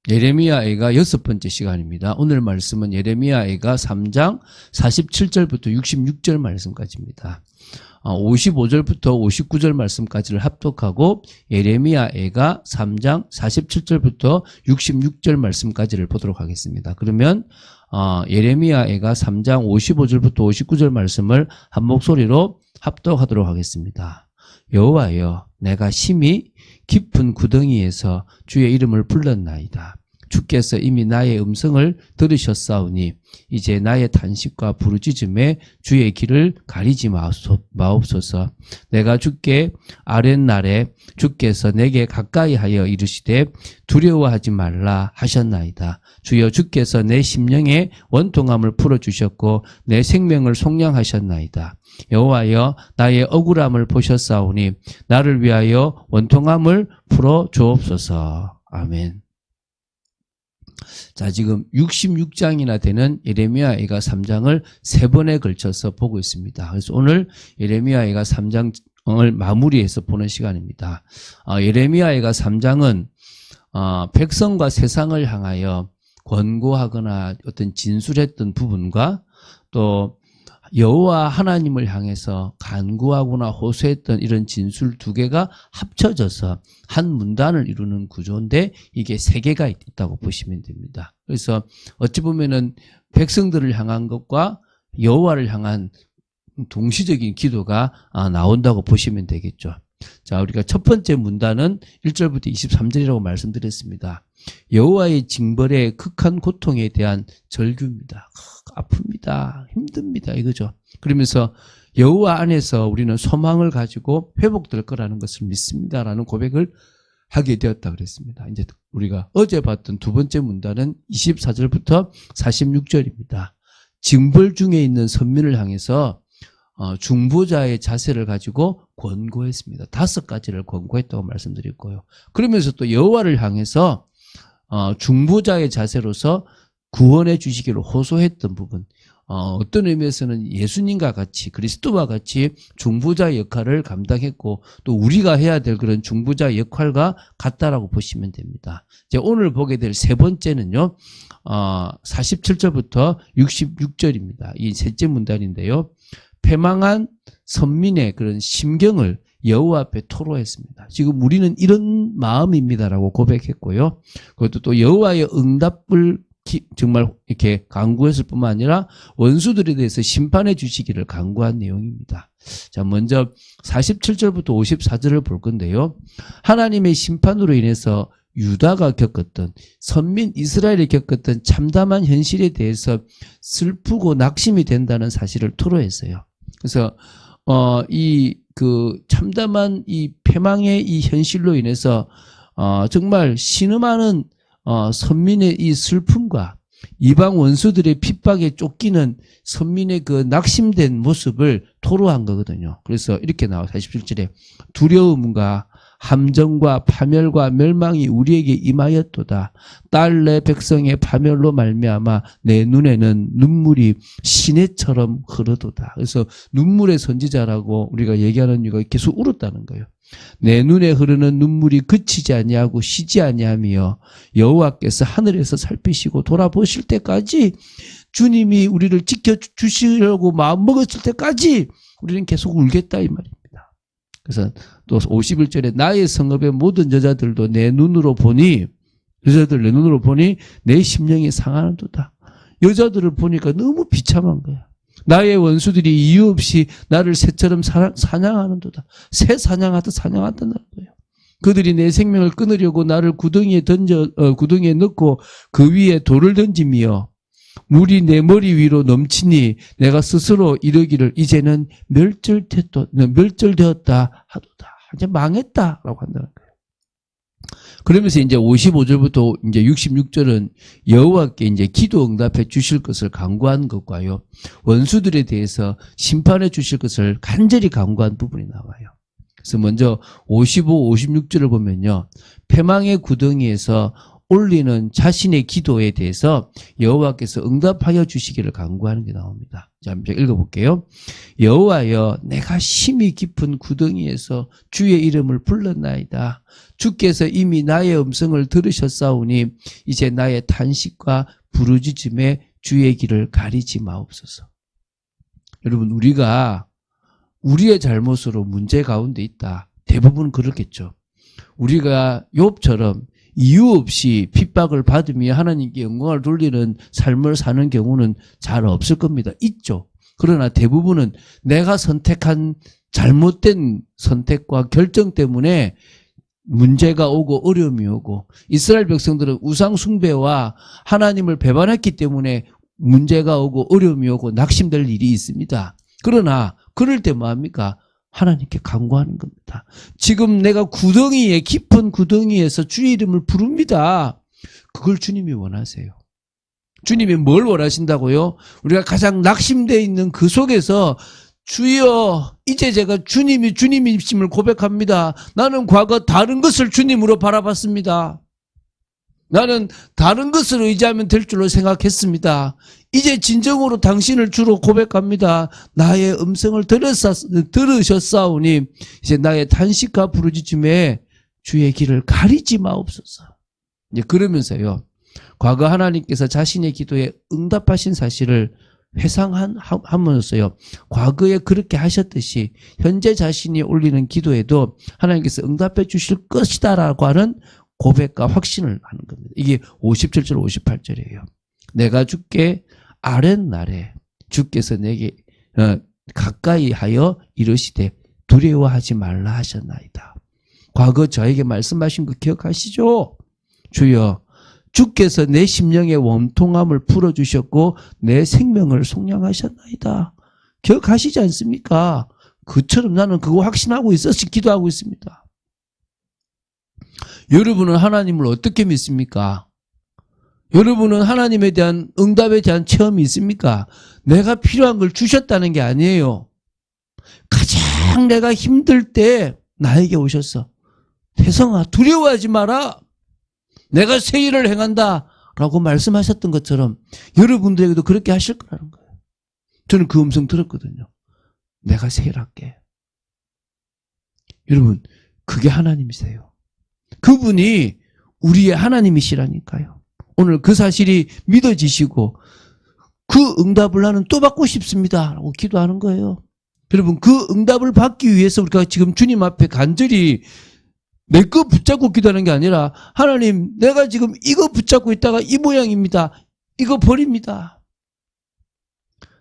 예레미야애가 6번째 시간입니다. 오늘 말씀은 예레미야애가 3장 47절부터 66절 말씀까지입니다. 55절부터 59절 말씀까지를 합독하고 예레미야애가 3장 47절부터 66절 말씀까지를 보도록 하겠습니다. 그러면 예레미야애가 3장 55절부터 59절 말씀을 한 목소리로 합독하도록 하겠습니다. 여호와여, 내가 심히 깊은 구덩이에서 주의 이름을 불렀나이다. 주께서 이미 나의 음성을 들으셨사오니 이제 나의 탄식과 부르짖음에 주의 길을 가리지 마옵소서. 내가 주께 아랫날에 주께서 내게 가까이 하여 이르시되 두려워하지 말라 하셨나이다. 주여, 주께서 내 심령의 원통함을 풀어주셨고 내 생명을 속량하셨나이다. 여호와여, 나의 억울함을 보셨사오니 나를 위하여 원통함을 풀어주옵소서. 아멘. 자, 지금 66장이나 되는 예레미야애가 3장을 3번에 걸쳐서 보고 있습니다. 그래서 오늘 예레미야애가 3장을 마무리해서 보는 시간입니다. 예레미야애가 3장은 백성과 세상을 향하여 권고하거나 어떤 진술했던 부분과 또 여호와 하나님을 향해서 간구하거나 호소했던 이런 진술 두 개가 합쳐져서 한 문단을 이루는 구조인데 이게 세 개가 있다고 보시면 됩니다. 그래서 어찌 보면은 백성들을 향한 것과 여호와를 향한 동시적인 기도가 나온다고 보시면 되겠죠. 자, 우리가 첫 번째 문단은 1절부터 23절이라고 말씀드렸습니다. 여호와의 징벌의 극한 고통에 대한 절규입니다. 아픕니다. 힘듭니다. 이거죠. 그러면서 여호와 안에서 우리는 소망을 가지고 회복될 거라는 것을 믿습니다라는 고백을 하게 되었다 그랬습니다. 이제 우리가 어제 봤던 두 번째 문단은 24절부터 46절입니다. 징벌 중에 있는 선민을 향해서 중보자의 자세를 가지고 권고했습니다. 5가지를 권고했다고 말씀드렸고요. 그러면서 또 여호와를 향해서 중보자의 자세로서 구원해 주시기를 호소했던 부분, 어떤 의미에서는 예수님과 같이 그리스도와 같이 중보자 역할을 감당했고 또 우리가 해야 될 그런 중보자 역할과 같다라고 보시면 됩니다. 이제 오늘 보게 될 세 번째는요, 47절부터 66절입니다. 이 셋째 문단인데요. 패망한 선민의 그런 심경을 여호와 앞에 토로했습니다. 지금 우리는 이런 마음입니다라고 고백했고요. 그것도 또 여호와의 응답을 정말 이렇게 간구했을 뿐만 아니라 원수들에 대해서 심판해 주시기를 간구한 내용입니다. 자, 먼저 47절부터 54절을 볼 건데요. 하나님의 심판으로 인해서 유다가 겪었던, 선민 이스라엘이 겪었던 참담한 현실에 대해서 슬프고 낙심이 된다는 사실을 토로했어요. 그래서 참담한 이 패망의 이 현실로 인해서 정말 신음하는 선민의 이 슬픔과 이방 원수들의 핍박에 쫓기는 선민의 그 낙심된 모습을 토로한 거거든요. 그래서 이렇게 나와요. 47절에 두려움과 함정과 파멸과 멸망이 우리에게 임하였도다. 딸 내 백성의 파멸로 말미암아 내 눈에는 눈물이 시내처럼 흐르도다. 그래서 눈물의 선지자라고 우리가 얘기하는 이유가 계속 울었다는 거예요. 내 눈에 흐르는 눈물이 그치지 아니하고 쉬지 아니하며 여호와께서 하늘에서 살피시고 돌아보실 때까지, 주님이 우리를 지켜주시려고 마음먹었을 때까지 우리는 계속 울겠다 이 말입니다. 그래서 또 51절에 나의 성읍의 모든 여자들도 내 눈으로 보니, 여자들 내 눈으로 보니 내 심령이 상하는도다. 여자들을 보니까 너무 비참한 거야. 나의 원수들이 이유 없이 나를 새처럼 사냥하는도다. 새 사냥하듯 사냥한다는 거예요. 그들이 내 생명을 끊으려고 나를 구덩이에 넣고 그 위에 돌을 던지며 물이 내 머리 위로 넘치니 내가 스스로 이르기를 이제는 멸절되었다 하도다. 이제 망했다라고 한다는 거예요. 그러면서 이제 55절부터 이제 66절은 여호와께 이제 기도 응답해 주실 것을 간구한 것과요, 원수들에 대해서 심판해 주실 것을 간절히 간구한 부분이 나와요. 그래서 먼저 55, 56절을 보면요, 패망의 구덩이에서 올리는 자신의 기도에 대해서 여호와께서 응답하여 주시기를 간구하는 게 나옵니다. 자, 한번 읽어볼게요. 여호와여, 내가 심히 깊은 구덩이에서 주의 이름을 불렀나이다. 주께서 이미 나의 음성을 들으셨사오니 이제 나의 탄식과 부르짖음에 주의 길을 가리지 마옵소서. 여러분, 우리가 우리의 잘못으로 문제 가운데 있다. 대부분 그렇겠죠. 우리가 욥처럼 이유 없이 핍박을 받으며 하나님께 영광을 돌리는 삶을 사는 경우는 잘 없을 겁니다. 있죠. 그러나 대부분은 내가 선택한 잘못된 선택과 결정 때문에 문제가 오고 어려움이 오고, 이스라엘 백성들은 우상 숭배와 하나님을 배반했기 때문에 문제가 오고 어려움이 오고 낙심될 일이 있습니다. 그러나 그럴 때 뭐합니까? 하나님께 간구하는 겁니다. 지금 내가 구덩이에, 깊은 구덩이에서 주의 이름을 부릅니다. 그걸 주님이 원하세요. 주님이 뭘 원하신다고요? 우리가 가장 낙심되어 있는 그 속에서 주여, 이제 제가 주님이 주님이심을 고백합니다. 나는 과거 다른 것을 주님으로 바라봤습니다. 나는 다른 것을 의지하면 될 줄로 생각했습니다. 이제 진정으로 당신을 주로 고백합니다. 나의 음성을 들으셨사오니 이제 나의 탄식과 부르짖음에 주의 길을 가리지 마옵소서. 이제 그러면서요, 과거 하나님께서 자신의 기도에 응답하신 사실을 회상함으로써요, 과거에 그렇게 하셨듯이 현재 자신이 올리는 기도에도 하나님께서 응답해 주실 것이다라고 하는 고백과 확신을 하는 겁니다. 이게 57절 58절이에요. 내가 주께 아랫날에 주께서 내게 가까이 하여 이르시되 두려워하지 말라 하셨나이다. 과거 저에게 말씀하신 거 기억하시죠? 주여, 주께서 내 심령의 원통함을 풀어주셨고 내 생명을 속량하셨나이다. 기억하시지 않습니까? 그처럼 나는 그거 확신하고 있어서 기도하고 있습니다. 여러분은 하나님을 어떻게 믿습니까? 여러분은 하나님에 대한 응답에 대한 체험이 있습니까? 내가 필요한 걸 주셨다는 게 아니에요. 가장 내가 힘들 때 나에게 오셨어. 태성아, 두려워하지 마라. 내가 새 일을 행한다 라고 말씀하셨던 것처럼 여러분들에게도 그렇게 하실 거라는 거예요. 저는 그 음성 들었거든요. 내가 새 일 할게. 여러분, 그게 하나님이세요. 그분이 우리의 하나님이시라니까요. 오늘 그 사실이 믿어지시고 그 응답을 나는 또 받고 싶습니다 라고 기도하는 거예요. 여러분, 그 응답을 받기 위해서 우리가 지금 주님 앞에 간절히 내 거 붙잡고 기도하는 게 아니라, 하나님, 내가 지금 이거 붙잡고 있다가 이 모양입니다. 이거 버립니다.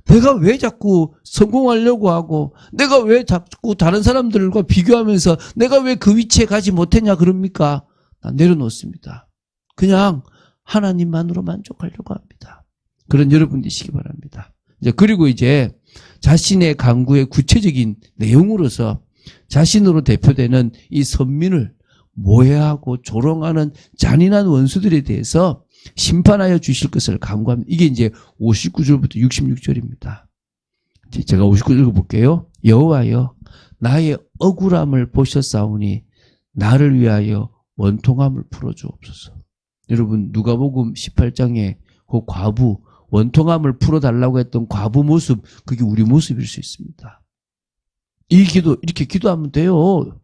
내가 왜 자꾸 성공하려고 하고, 내가 왜 자꾸 다른 사람들과 비교하면서 내가 왜 그 위치에 가지 못했냐 그럽니까? 난 내려놓습니다. 그냥 하나님만으로 만족하려고 합니다. 그런 여러분이시기 바랍니다. 그리고 이제 자신의 간구의 구체적인 내용으로서 자신으로 대표되는 이 선민을 모해하고 조롱하는 잔인한 원수들에 대해서 심판하여 주실 것을 간구합니다. 이게 이제 59절부터 66절입니다. 제가 59절 읽어볼게요. 여호와여, 나의 억울함을 보셨사오니 나를 위하여 원통함을 풀어주옵소서. 여러분, 누가복음 18장에 그 과부, 원통함을 풀어달라고 했던 과부 모습, 그게 우리 모습일 수 있습니다. 이렇게 기도하면 돼요.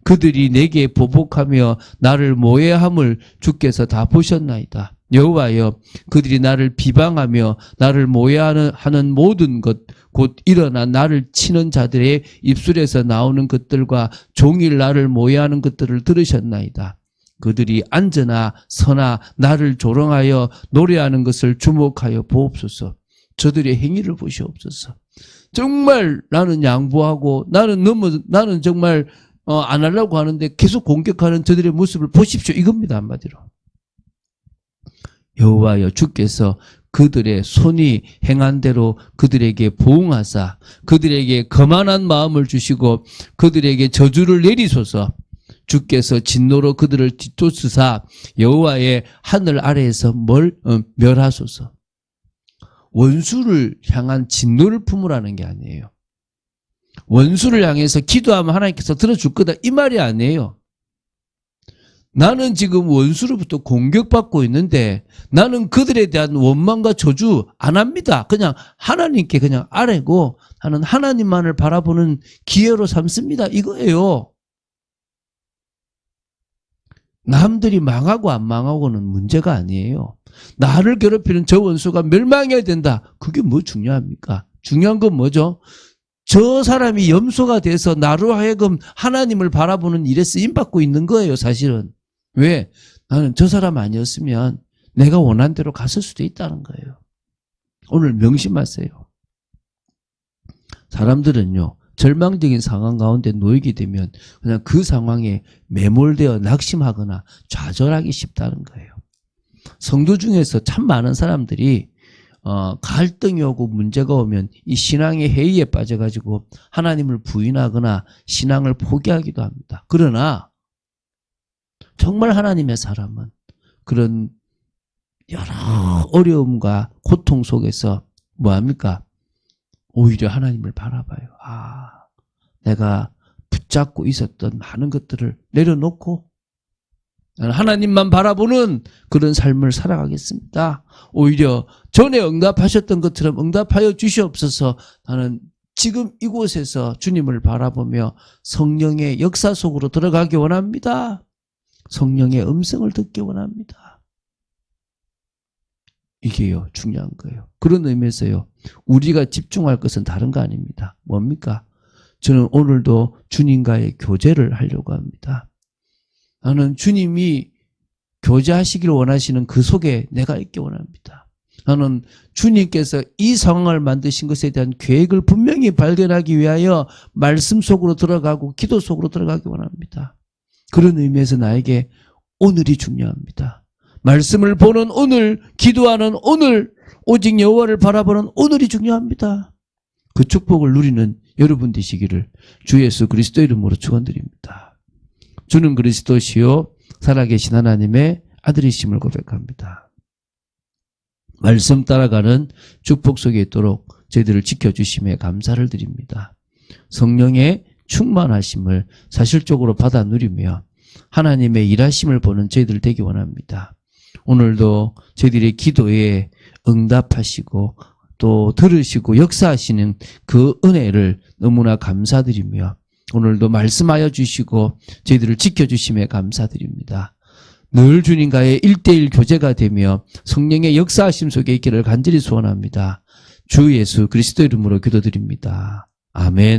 그들이 내게 보복하며 나를 모해함을 주께서 다 보셨나이다. 여호와여, 그들이 나를 비방하며 나를 모해하는 모든 것, 곧 일어나 나를 치는 자들의 입술에서 나오는 것들과 종일 나를 모해하는 것들을 들으셨나이다. 그들이 앉으나 서나 나를 조롱하여 노래하는 것을 주목하여 보옵소서. 저들의 행위를 보시옵소서. 정말 나는 양보하고 나는 정말 안 하려고 하는데 계속 공격하는 저들의 모습을 보십시오. 이겁니다, 한마디로. 여호와여, 주께서 그들의 손이 행한 대로 그들에게 보응하사 그들에게 거만한 마음을 주시고 그들에게 저주를 내리소서. 주께서 진노로 그들을 뒤쫓으사 여호와의 하늘 아래에서 멸하소서. 원수를 향한 진노를 품으라는 게 아니에요. 원수를 향해서 기도하면 하나님께서 들어줄 거다, 이 말이 아니에요. 나는 지금 원수로부터 공격받고 있는데 나는 그들에 대한 원망과 저주 안 합니다. 그냥 하나님께 그냥 아뢰고 나는 하나님만을 바라보는 기회로 삼습니다. 이거예요. 남들이 망하고 안 망하고는 문제가 아니에요. 나를 괴롭히는 저 원수가 멸망해야 된다. 그게 뭐 중요합니까? 중요한 건 뭐죠? 저 사람이 염소가 돼서 나로 하여금 하나님을 바라보는 일에 쓰임받고 있는 거예요, 사실은. 왜? 나는 저 사람 아니었으면 내가 원한 대로 갔을 수도 있다는 거예요. 오늘 명심하세요. 사람들은요, 절망적인 상황 가운데 놓이게 되면 그냥 그 상황에 매몰되어 낙심하거나 좌절하기 쉽다는 거예요. 성도 중에서 참 많은 사람들이 갈등이 오고 문제가 오면 이 신앙의 해이에 빠져가지고 하나님을 부인하거나 신앙을 포기하기도 합니다. 그러나 정말 하나님의 사람은 그런 여러 어려움과 고통 속에서 뭐합니까? 오히려 하나님을 바라봐요. 내가 붙잡고 있었던 많은 것들을 내려놓고 하나님만 바라보는 그런 삶을 살아가겠습니다. 오히려 전에 응답하셨던 것처럼 응답하여 주시옵소서. 나는 지금 이곳에서 주님을 바라보며 성령의 역사 속으로 들어가기 원합니다. 성령의 음성을 듣기 원합니다. 이게요, 중요한 거예요. 그런 의미에서요, 우리가 집중할 것은 다른 거 아닙니다. 뭡니까? 저는 오늘도 주님과의 교제를 하려고 합니다. 나는 주님이 교제하시기를 원하시는 그 속에 내가 있기 원합니다. 나는 주님께서 이 상황을 만드신 것에 대한 계획을 분명히 발견하기 위하여 말씀 속으로 들어가고 기도 속으로 들어가기 원합니다. 그런 의미에서 나에게 오늘이 중요합니다. 말씀을 보는 오늘, 기도하는 오늘, 오직 여호와를 바라보는 오늘이 중요합니다. 그 축복을 누리는 여러분 되시기를 주 예수 그리스도 이름으로 축원드립니다. 주는 그리스도시요 살아계신 하나님의 아들이심을 고백합니다. 말씀 따라가는 축복 속에 있도록 저희들을 지켜주심에 감사를 드립니다. 성령의 충만하심을 사실적으로 받아 누리며 하나님의 일하심을 보는 저희들 되기 원합니다. 오늘도 저희들의 기도에 응답하시고 또 들으시고 역사하시는 그 은혜를 너무나 감사드리며 오늘도 말씀하여 주시고 저희들을 지켜주심에 감사드립니다. 늘 주님과의 1:1 교제가 되며 성령의 역사하심 속에 있기를 간절히 소원합니다. 주 예수 그리스도 이름으로 기도드립니다. 아멘.